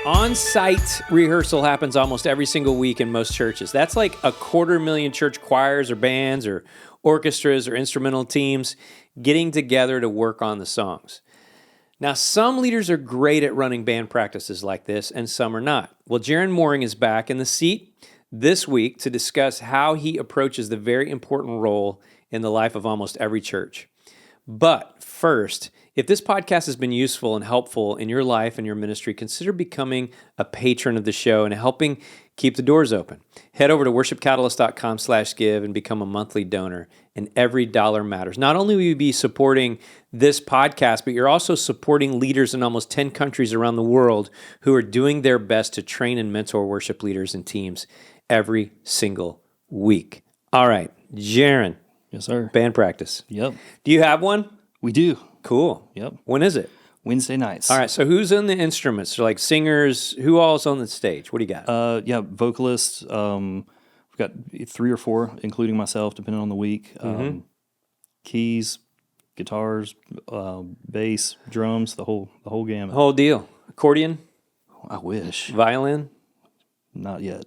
On-site rehearsal happens almost every single week in most churches. That's like 250,000 church choirs or bands or orchestras or instrumental teams getting together to work on the songs. Now, some leaders are great at running band practices like this, and some are not. Well, Jaren Mooring is back in the seat this week to discuss how he approaches the very important role in the life of almost every church. But first, if this podcast has been useful and helpful in your life and your ministry, consider becoming a patron of the show and helping keep the doors open. Head over to worshipcatalyst.com/give and become a monthly donor, and every dollar matters. Not only will you be supporting this podcast, but you're also supporting leaders in almost 10 countries around the world who are doing their best to train and mentor worship leaders and teams every single week. All right, Jaren. Yes, sir. Band practice. Yep. Do you have one? We do. Cool. Yep. When is it? Wednesday nights. All right, so who's on the instruments? So like singers, who all's on the stage? What do you got? Vocalists. We've got 3 or 4, including myself, depending on the week. Keys, guitars, bass, drums, the whole gamut. Whole deal. Accordion? I wish. Violin? Not yet.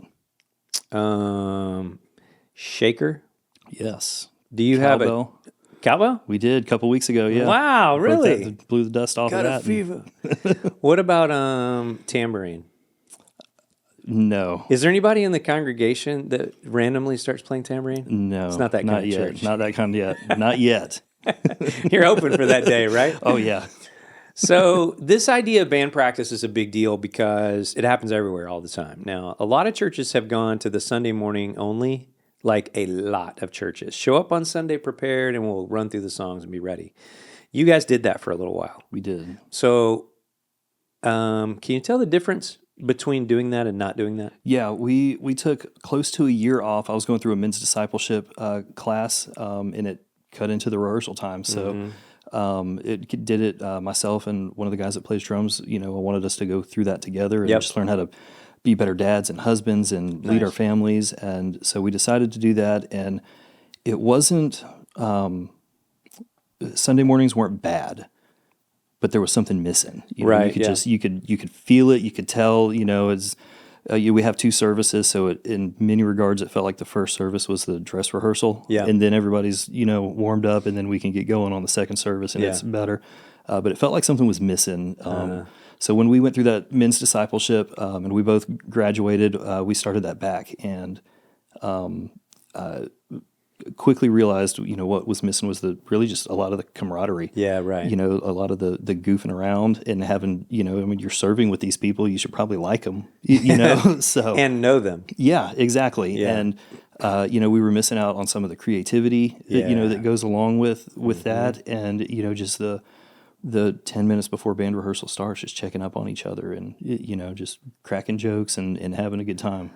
Shaker? Yes. Do you Cowbell. have a cowbell? We did a couple weeks ago, yeah. Wow, really? Blew the dust off Got of that. a fever. What about tambourine? No. Is there anybody in the congregation that randomly starts playing tambourine? No. It's not that kind of yet. church. Not that kind yet. Not yet. You're hoping for that day, right? Oh, yeah. So this idea of band practice is a big deal because it happens everywhere all the time. Now, a lot of churches have gone to the Sunday morning only, like a lot of churches. Show up on Sunday prepared and we'll run through the songs and be ready. You guys did that for a little while. We did. So can you tell the difference between doing that and not doing that? Yeah, we took close to a year off. I was going through a men's discipleship class, and it cut into the rehearsal time. So it did it myself and one of the guys that plays drums. I wanted us to go through that together and just learn how to be better dads and husbands and lead our families. And so we decided to do that. And it wasn't Sunday mornings weren't bad, but there was something missing. Right. You could feel it. You could tell. It's we have 2 services, so in many regards, it felt like the first service was the dress rehearsal. Yeah. And then everybody's warmed up, and then we can get going on the second service, and it's better. But it felt like something was missing. So when we went through that men's discipleship, and we both graduated, we started that back, and quickly realized, what was missing was really just a lot of the camaraderie. Yeah, right. A lot of the goofing around and having, you're serving with these people, you should probably like them, so. And know them. Yeah, exactly. Yeah. And, we were missing out on some of the creativity, that goes along with that. And, just the 10 minutes before band rehearsal starts, just checking up on each other and, just cracking jokes and having a good time.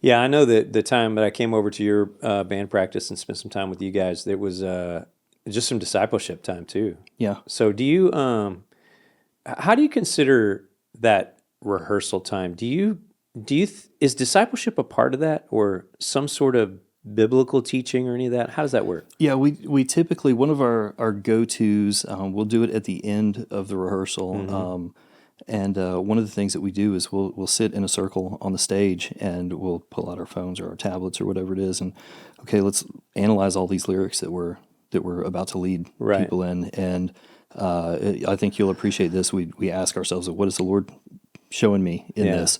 Yeah, I know that the time that I came over to your band practice and spent some time with you guys, there was just some discipleship time too. Yeah. So do you, how do you consider that rehearsal time? Is discipleship a part of that or some sort of biblical teaching or any of that? How does that work? Yeah, we typically, one of our go-tos, we'll do it at the end of the rehearsal. And one of the things that we do is we'll sit in a circle on the stage and we'll pull out our phones or our tablets or whatever it is, and let's analyze all these lyrics that we're about to lead people in. And I think you'll appreciate this. We ask ourselves, what is the Lord showing me in this?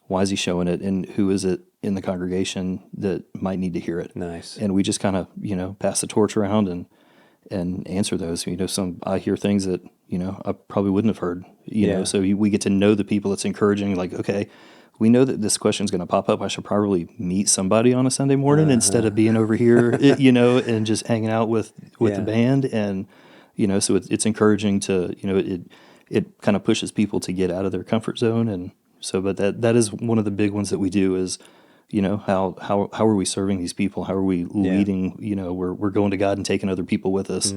Why is He showing it? And who is it in the congregation that might need to hear it? Nice. And we just kind of pass the torch around and answer those. I hear things that I probably wouldn't have heard. So we get to know the people. It's encouraging. Like, okay, we know that this question is going to pop up. I should probably meet somebody on a Sunday morning instead of being over here, and just hanging out with the band. And so it's encouraging to it kind of pushes people to get out of their comfort zone. And so, but that is one of the big ones that we do is. How are we serving these people? How are we leading? We're going to God and taking other people with us.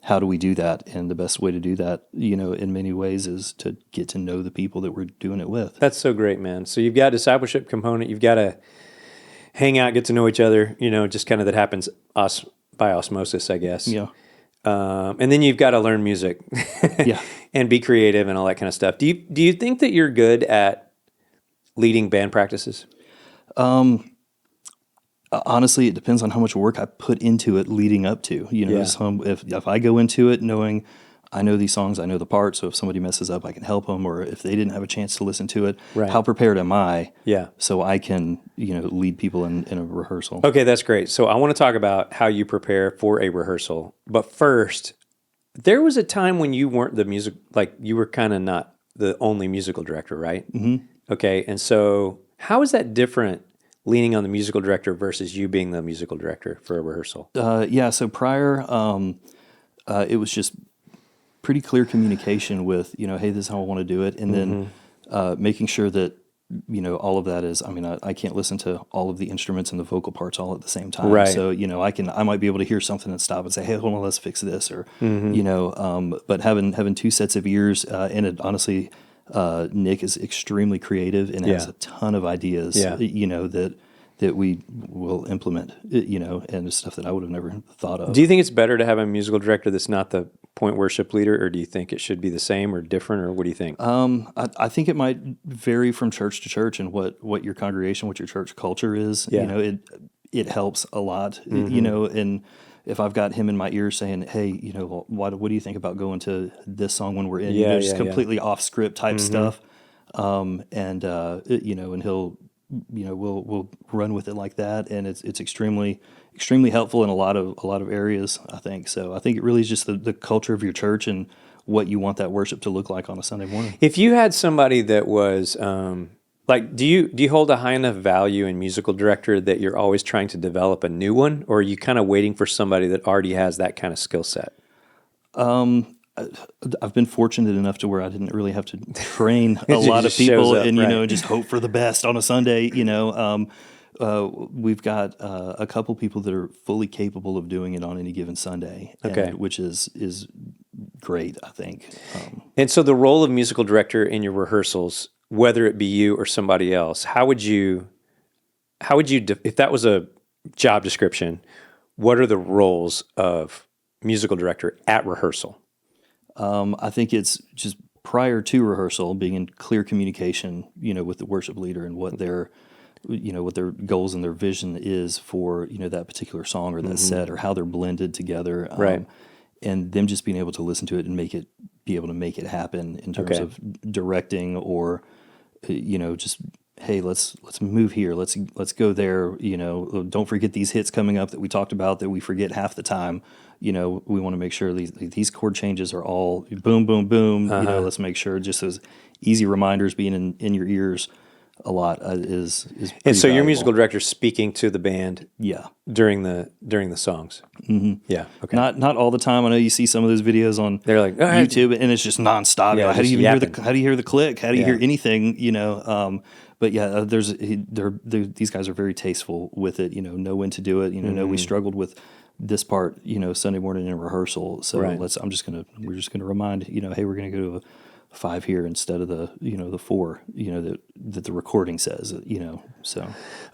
How do we do that? And the best way to do that, in many ways, is to get to know the people that we're doing it with. That's so great, man. So you've got a discipleship component. You've got to hang out, get to know each other. Just kind of that happens by osmosis, I guess. Yeah. And then you've got to learn music. Yeah. And be creative and all that kind of stuff. Do you think that you're good at leading band practices? Honestly, it depends on how much work I put into it leading up to. Yeah. If I go into it knowing I know these songs, I know the parts, so if somebody messes up, I can help them, or if they didn't have a chance to listen to it, Right. how prepared am I? Yeah. So I can, lead people in a rehearsal. Okay, that's great. So I want to talk about how you prepare for a rehearsal. But first, there was a time when you weren't you were kind of not the only musical director, right? Mm-hmm. Okay, and so how is that different, leaning on the musical director versus you being the musical director for a rehearsal? So prior, it was just pretty clear communication with, hey, this is how I want to do it. And then making sure that, all of that is, I can't listen to all of the instruments and the vocal parts all at the same time. Right. So, I might be able to hear something and stop and say, hey, hold on, let's fix this. Or, but having two sets of ears, and it honestly, Nick is extremely creative and has a ton of ideas, that we will implement, and it's stuff that I would have never thought of. Do you think it's better to have a musical director that's not the point worship leader, or do you think it should be the same or different, or what do you think? I think it might vary from church to church and what your congregation, what your church culture is. Yeah. It helps a lot, and if I've got him in my ear saying, hey, what do you think about going to this song when we're in, just completely off script type stuff. And he'll, we'll run with it like that. And it's extremely, extremely helpful in a lot of areas, I think. So I think it really is just the culture of your church and what you want that worship to look like on a Sunday morning. If you had somebody that was, do you hold a high enough value in musical director that you're always trying to develop a new one, or are you kind of waiting for somebody that already has that kind of skill set? I've been fortunate enough to where I didn't really have to train a lot of people up, and, right. just hope for the best on a Sunday, we've got a couple people that are fully capable of doing it on any given Sunday, which is great, I think. And so the role of musical director in your rehearsals, whether it be you or somebody else, how would you, if that was a job description, what are the roles of musical director at rehearsal? I think it's just prior to rehearsal, being in clear communication, with the worship leader and what their goals and their vision is for, that particular song or that set, or how they're blended together. Right. And them just being able to listen to it and be able to make it happen in terms of directing, or, just, hey, let's move here. Let's go there. Don't forget these hits coming up that we talked about that we forget half the time. We want to make sure these chord changes are all boom, boom, boom. Let's make sure just those easy reminders being in your ears a lot is And so valuable. your musical director speaking to the band, Yeah, during the songs. Mm-hmm. Yeah, okay. Not all the time. I know you see some of those videos on They're like, all right. YouTube, and it's just nonstop. Yeah, How do you just even how do you hear the click? How do you hear anything? But yeah, these guys are very tasteful with it. Know when to do it. Know we struggled with this part. Sunday morning in rehearsal. So Right. we're just gonna remind. Hey, we're gonna go to a 5 here instead of the the 4. That the recording says. So.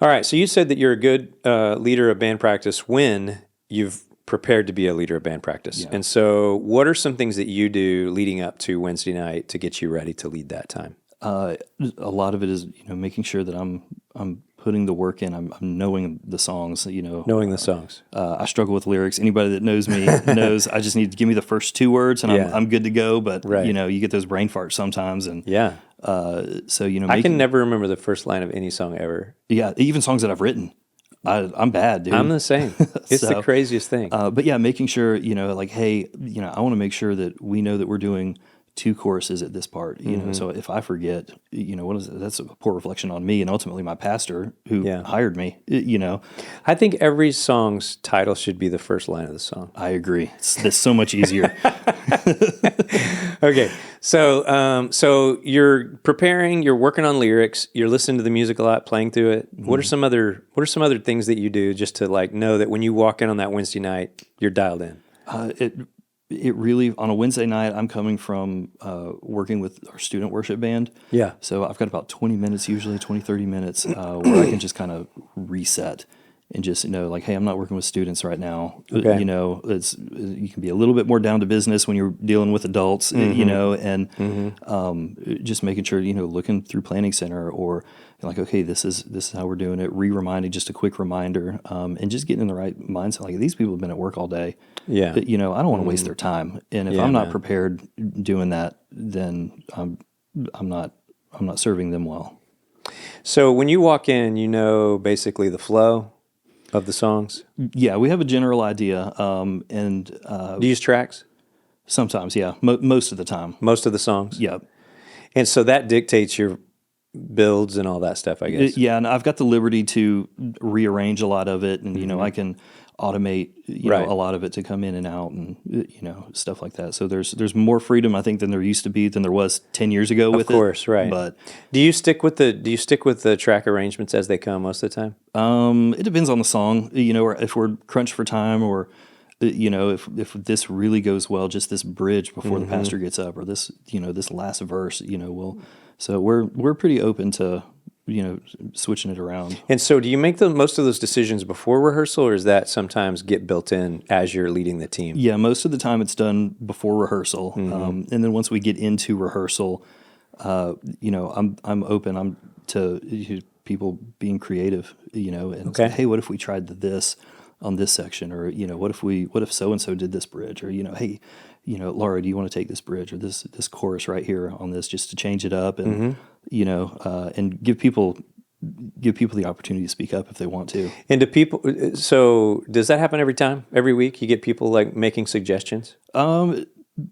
All right. So you said that you're a good leader of band practice when you've prepared to be a leader of band practice. Yeah. And so what are some things that you do leading up to Wednesday night to get you ready to lead that time? A lot of it is making sure that I'm putting the work in. I'm knowing the songs. Knowing the songs. I struggle with lyrics. Anybody that knows me knows I just need to give me the first 2 words and I'm good to go. But Right. You get those brain farts sometimes, and Yeah. so I can never remember the first line of any song ever. yeah, even songs that I've written. I'm bad, dude. I'm the same. It's the craziest thing. But yeah, making sure like, hey, I want to make sure that we know that we're doing 2 choruses at this part, so if I forget, what is it? That's a poor reflection on me and ultimately my pastor who hired me, I think every song's title should be the first line of the song. I agree. It's so much easier. Okay. So you're preparing, you're working on lyrics, you're listening to the music a lot, playing through it. What are some other things that you do just to know that when you walk in on that Wednesday night, you're dialed in? It really, on a Wednesday night, I'm coming from working with our student worship band. Yeah. So I've got about 20 minutes, usually 20, 30 minutes, where I can just kind of reset and just know like, hey, I'm not working with students right now. Okay. You know, you can be a little bit more down to business when you're dealing with adults, you know, and just making sure, you know, looking through Planning Center or like, okay, this is how we're doing it. Reminding, just a quick reminder, and just getting in the right mindset. Like these people have been at work all day. Yeah. You know, I don't want to waste their time, and if Yeah, I'm not man. prepared doing that, then I'm not serving them well. So when you walk in, you know basically the flow of the songs. Yeah, we have a general idea, and Do you use tracks sometimes, yeah, most of the time, most of the songs? yeah. And so that dictates your builds and all that stuff, I guess. Yeah, and I've got the liberty to rearrange a lot of it, and you know, I can automate Right. know a lot of it to come in and out, and you know, stuff like that. So there's more freedom, I think, than there used to be, than there was 10 years ago with it. Of course, right. But Do you stick with the track arrangements as they come most of the time? it depends on the song, you know, or if we're crunched for time, or you know, if this really goes well, just this bridge before the pastor gets up, or this, you know, this last verse, you know, so we're pretty open to, you know, switching it around. And so do you make most of those decisions before rehearsal, or does that sometimes get built in as you're leading the team? Yeah, most of the time it's done before rehearsal, and then once we get into rehearsal, you know, I'm open. To people being creative, you know, and Okay. say, hey, what if we tried this on this section, or you know, what if so and so did this bridge, or you know, hey, you know, Laura, do you want to take this bridge or this chorus right here on this, just to change it up, and you know, and give people the opportunity to speak up if they want to. And do people? So does that happen every time, every week? You get people like making suggestions?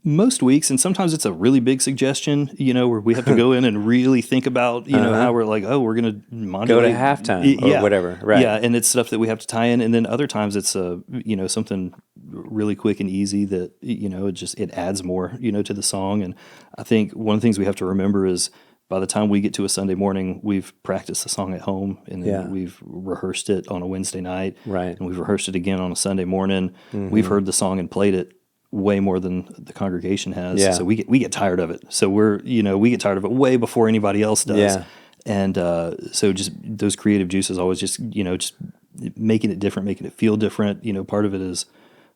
Most weeks, and sometimes it's a really big suggestion, you know, where we have to go in and really think about, you know, how we're like, oh, we're going to modulate. Go to halftime or whatever, right? Yeah, and it's stuff that we have to tie in, and then other times it's you know, something really quick and easy that, you know, it adds more, you know, to the song. And I think one of the things we have to remember is by the time we get to a Sunday morning, we've practiced the song at home, and then we've rehearsed it on a Wednesday night, Right. and we've rehearsed it again on a Sunday morning. We've heard the song and played it way more than the congregation has. Yeah. So we get tired of it. So we get tired of it way before anybody else does. Yeah. And so just those creative juices always just making it different, making it feel different. You know, part of it is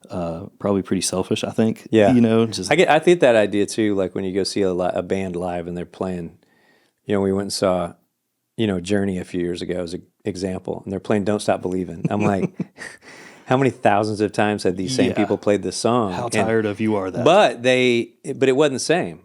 probably pretty selfish, I think. Yeah. You know, just I think that idea too, like when you go see a band live and they're playing, you know, we went and saw, you know, Journey a few years ago as an example, and they're playing Don't Stop Believin'. I'm like, how many thousands of times have these same people played this song? how tired of you are that. But it wasn't the same.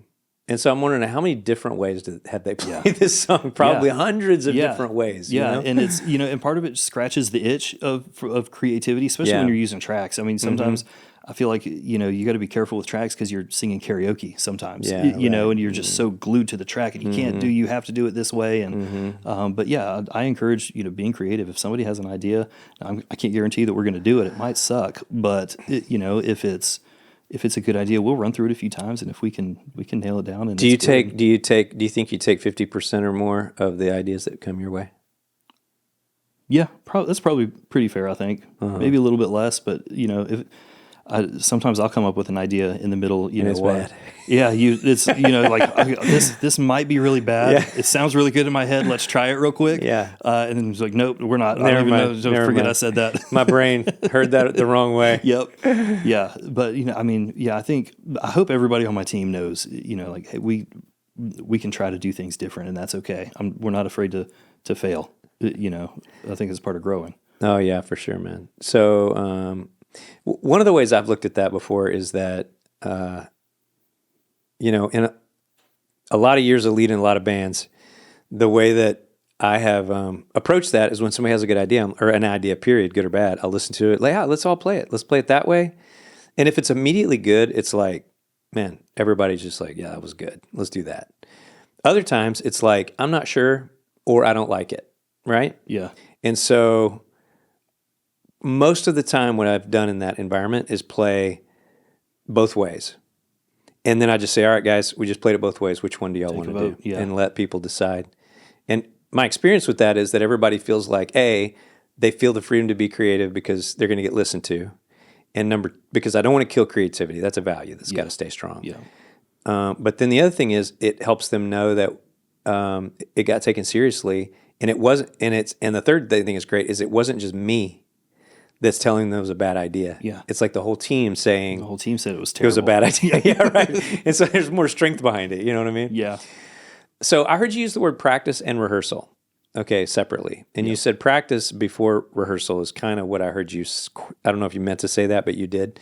And so I'm wondering how many different ways have they played this song? Probably hundreds of different ways. Yeah, you know? and it's, you know, and part of it scratches the itch of creativity, especially when you're using tracks. I mean, sometimes I feel like, you know, you got to be careful with tracks because you're singing karaoke sometimes, you know, and you're just so glued to the track, and you have to do it this way. And but yeah, I encourage, you know, being creative. If somebody has an idea, I can't guarantee that we're going to do it. It might suck, but you know, if it's a good idea, we'll run through it a few times, and if we can nail it down. And do you think you take 50% or more of the ideas that come your way? Yeah, that's probably pretty fair. I think maybe a little bit less, but you know, sometimes I'll come up with an idea in the middle. You know, it's bad. Yeah, it's you know, like this might be really bad. Yeah. It sounds really good in my head. Let's try it real quick. Yeah. And then it's like, nope, we're not. I don't even know. Don't forget I said that. My brain heard that the wrong way. Yep. Yeah, but you know, I mean, yeah, I hope everybody on my team knows, you know, like, hey, we can try to do things different, and that's okay. We're not afraid to fail. You know, I think it's part of growing. Oh yeah, for sure, man. So one of the ways I've looked at that before is that, you know, in a lot of years of leading a lot of bands, the way that I have approached that is when somebody has a good idea, or an idea, period, good or bad, I'll listen to it. Like, let's all play it. Let's play it that way. And if it's immediately good, it's like, man, everybody's just like, yeah, that was good. Let's do that. Other times, it's like, I'm not sure, or I don't like it, right? Yeah. And so most of the time what I've done in that environment is play both ways. And then I just say, all right, guys, we just played it both ways. Which one do y'all want to do? Yeah. And let people decide. And my experience with that is that everybody feels like, A, they feel the freedom to be creative because they're going to get listened to. And because I don't want to kill creativity. That's a value that's got to stay strong. Yeah. But then the other thing is it helps them know that it got taken seriously. And it wasn't, and the third thing is great is it wasn't just me that's telling them it was a bad idea. Yeah. It's like the whole team saying The whole team said it was it terrible. was a bad idea. Yeah, right. And so there's more strength behind it. You know what I mean? Yeah. So I heard you use the word practice and rehearsal, okay, separately. And you said practice before rehearsal is kind of what I heard you. I don't know if you meant to say that, but you did.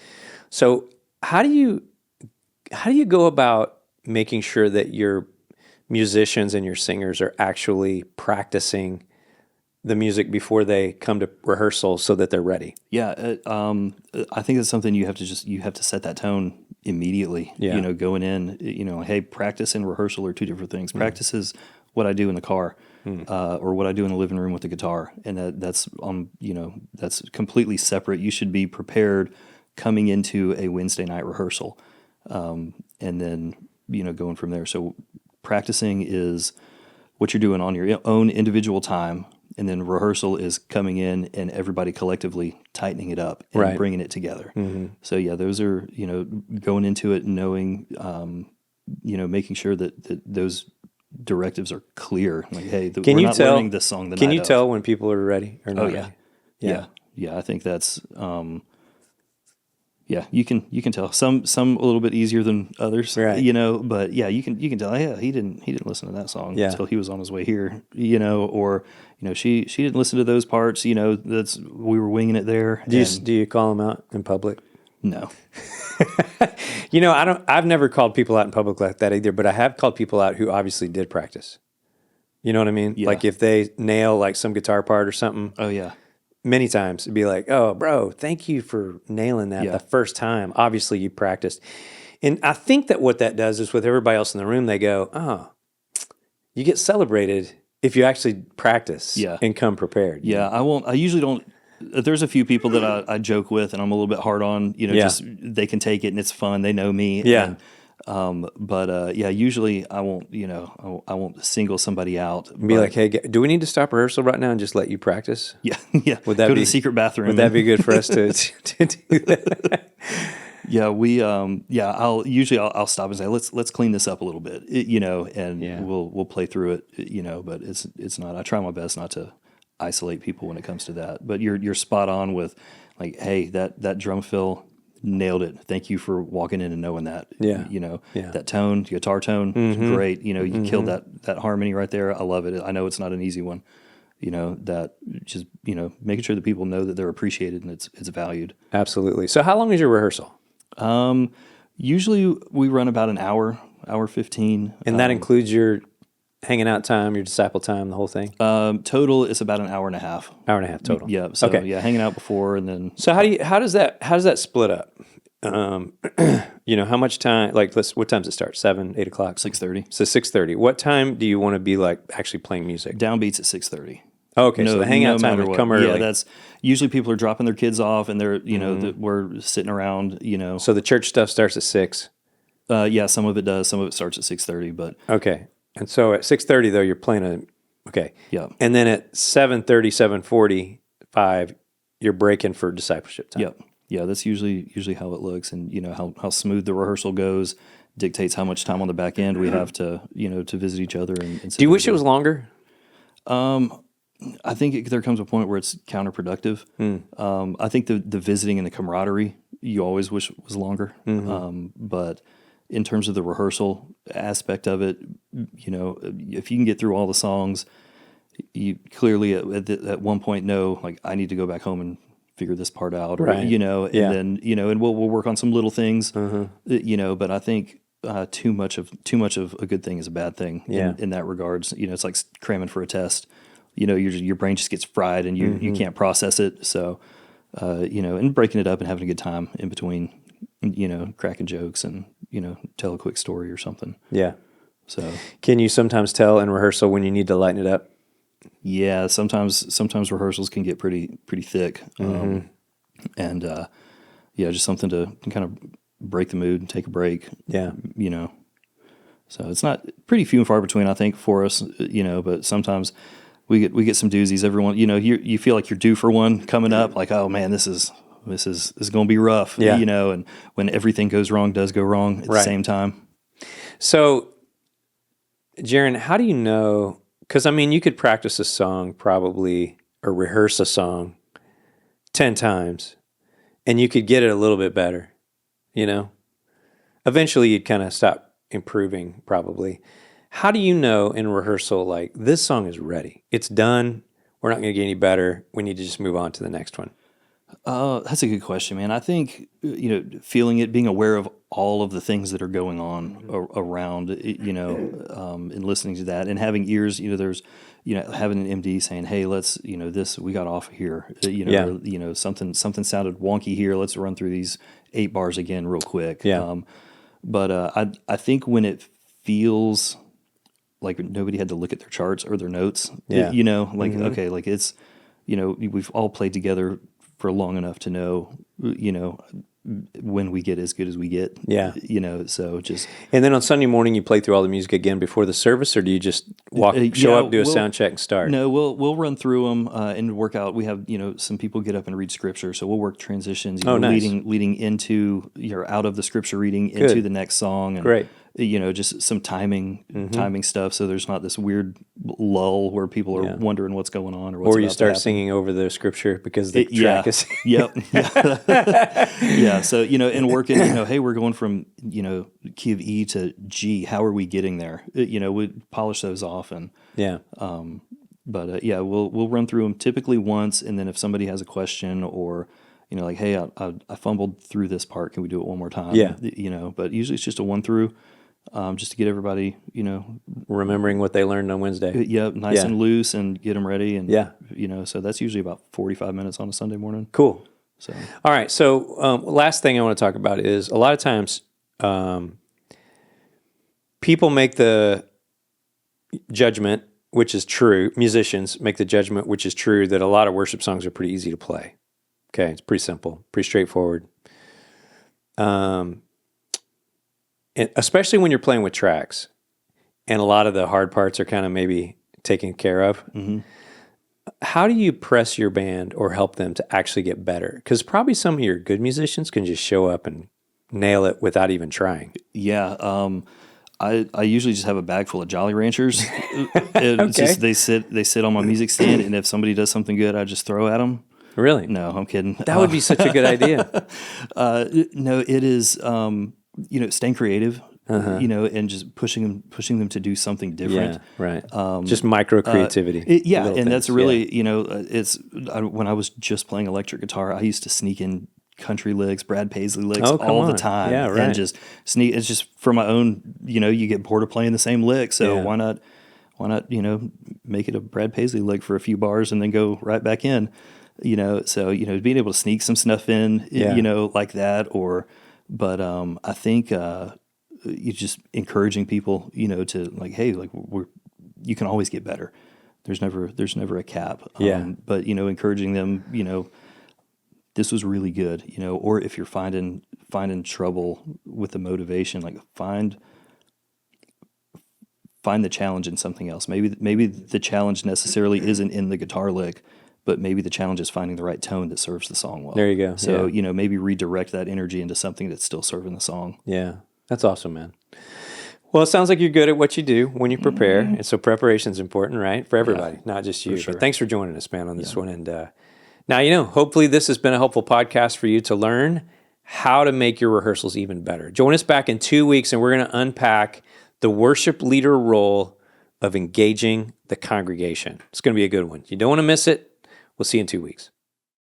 So how do you go about making sure that your musicians and your singers are actually practicing the music before they come to rehearsal so that they're ready? Yeah, I think it's something you have to set that tone immediately. Yeah. You know, going in, hey, practice and rehearsal are two different things. Practice is what I do in the car, or what I do in the living room with the guitar, and that's completely separate. You should be prepared coming into a Wednesday night rehearsal, and then going from there. So practicing is what you're doing on your own individual time. And then rehearsal is coming in and everybody collectively tightening it up and bringing it together. So yeah, those are, going into it knowing, making sure that those directives are clear. Like, hey, we're not learning this song the night of. Can you tell when people are ready or not Oh, yeah. ready? Yeah. I think that's, you can tell some a little bit easier than others, Right. but yeah, you can tell. Yeah, he didn't listen to that song Yeah. until he was on his way here, or she didn't listen to those parts. We were winging it there. Do you call them out in public? No. I've never called people out in public like that either, but I have called people out who obviously did practice. You know what I mean? Yeah. Like if they nail like some guitar part or something. Oh yeah. Many times it'd be like, oh, bro, thank you for nailing that the first time. Obviously, you practiced. And I think that what that does is with everybody else in the room, they go, oh, you get celebrated if you actually practice and come prepared. Yeah, I usually don't. There's a few people that I joke with and I'm a little bit hard on, just they can take it and it's fun. They know me. Yeah. But usually I won't, I won't single somebody out. And be like, hey, do we need to stop rehearsal right now and just let you practice? Yeah, yeah. Would that Go be to the secret bathroom. Would that be good for us to do that? Yeah, I'll stop and say, let's clean this up a little bit, and we'll play through it, but it's not. I try my best not to isolate people when it comes to that. But you're spot on with like, hey, that drum fill. Nailed it. Thank you for walking in and knowing that. Yeah. That tone, guitar tone, great. You killed that harmony right there. I love it. I know it's not an easy one. That just, making sure that people know that they're appreciated and it's valued. Absolutely. So how long is your rehearsal? Usually we run about an hour 15. And that includes your hanging out time, your disciple time, the whole thing? Total is about an hour and a half. Hour and a half total. Yeah. So okay. Hanging out before and then. So how does that split up? How much time? Like, what time does it start? 7, 8 o'clock. 6:30. So 6:30. What time do you want to be like actually playing music? Downbeats at 6:30. Oh, okay, so the hangout time would come early. Yeah, that's usually people are dropping their kids off and they're we're sitting around. So the church stuff starts at 6. Yeah, some of it does. Some of it starts at 6:30, but okay. And so at 6:30 though, you're playing okay. Yeah. And then at 7:30, 7:45, you're breaking for discipleship time. Yep. Yeah, that's usually how it looks, and how smooth the rehearsal goes dictates how much time on the back end we have to to visit each other. And do you wish it was longer? I think there comes a point where it's counterproductive. I think the visiting and the camaraderie you always wish was longer, but in terms of the rehearsal aspect of it, if you can get through all the songs, you clearly at one point know, like, I need to go back home and figure this part out, right. And then, and we'll work on some little things, but I think too much of a good thing is a bad thing in that regards. It's like cramming for a test. Your brain just gets fried and you can't process it. So, and breaking it up and having a good time in between, cracking jokes and, tell a quick story or something. Yeah. So can you sometimes tell in rehearsal when you need to lighten it up? Yeah, sometimes rehearsals can get pretty thick, and just something to kind of break the mood and take a break. Yeah, So it's not pretty few and far between, I think, for us. But sometimes we get some doozies. Everyone, you feel like you're due for one coming up. Like, oh man, this is going to be rough. Yeah. And when everything does go wrong at the same time. So, Jaren, how do you know? Because, you could practice a song probably or rehearse a song 10 times and you could get it a little bit better, you know? Eventually you'd kind of stop improving probably. How do you know in rehearsal, like, this song is ready? It's done. We're not going to get any better. We need to just move on to the next one. That's a good question, man. I think, feeling it, being aware of all of the things that are going on around, and listening to that and having ears, there's, having an MD saying, hey, let's, this, we got off here, or, something sounded wonky here. Let's run through these 8 bars again real quick. Yeah. But I think when it feels like nobody had to look at their charts or their notes, okay, like it's, we've all played together for long enough to know, when we get as good as we get. Yeah. So just. And then on Sunday morning, you play through all the music again before the service, or do you just show up, do a sound check, and start? No, we'll run through them and work out. We have, some people get up and read scripture, so we'll work transitions, nice. leading into, out of the scripture reading into the next song. And, great. Just some timing stuff, so there's not this weird lull where people are wondering what's going on or what's or you about start to happen. singing over the scripture because the track is. Yep. Yeah. So, and working, hey, we're going from, key of E to G. How are we getting there? We polish those off and. Yeah. We'll run through them typically once, and then if somebody has a question or. Like, hey, I fumbled through this part. Can we do it one more time? Yeah. But usually it's just a 1-through, just to get everybody, remembering what they learned on Wednesday. Nice and loose and get them ready. And, yeah. So that's usually about 45 minutes on a Sunday morning. Cool. So, all right. So last thing I want to talk about is a lot of times people make the judgment, which is true. Musicians make the judgment, which is true, that a lot of worship songs are pretty easy to play. Okay, it's pretty simple, pretty straightforward. And especially when you're playing with tracks, and a lot of the hard parts are kind of maybe taken care of. Mm-hmm. How do you press your band or help them to actually get better? Because probably some of your good musicians can just show up and nail it without even trying. Yeah, I usually just have a bag full of Jolly Ranchers. Okay. Just, they sit on my music stand, and if somebody does something good, I just throw at them. Really? No, I'm kidding. That would be such a good idea. No, it is, staying creative, and just pushing them to do something different. Yeah, right. Just micro creativity. And things. That's really, when I was just playing electric guitar, I used to sneak in country licks, Brad Paisley licks all the time. Yeah, right. And just sneak. It's just for my own, you get bored of playing the same lick. So why not, make it a Brad Paisley lick for a few bars and then go right back in. Being able to sneak some stuff in, like that, I think you just encouraging people, to like, hey, like you can always get better. There's never a cap. But encouraging them, this was really good, or if you're finding trouble with the motivation, like find the challenge in something else. Maybe the challenge necessarily isn't in the guitar lick, but maybe the challenge is finding the right tone that serves the song well. There you go. So, maybe redirect that energy into something that's still serving the song. Yeah, that's awesome, man. Well, it sounds like you're good at what you do when you prepare. And so preparation is important, right? For everybody, not just you. Sure. But thanks for joining us, man, on this one. And now, hopefully this has been a helpful podcast for you to learn how to make your rehearsals even better. Join us back in 2 weeks, and we're going to unpack the worship leader role of engaging the congregation. It's going to be a good one. You don't want to miss it. We'll see you in 2 weeks.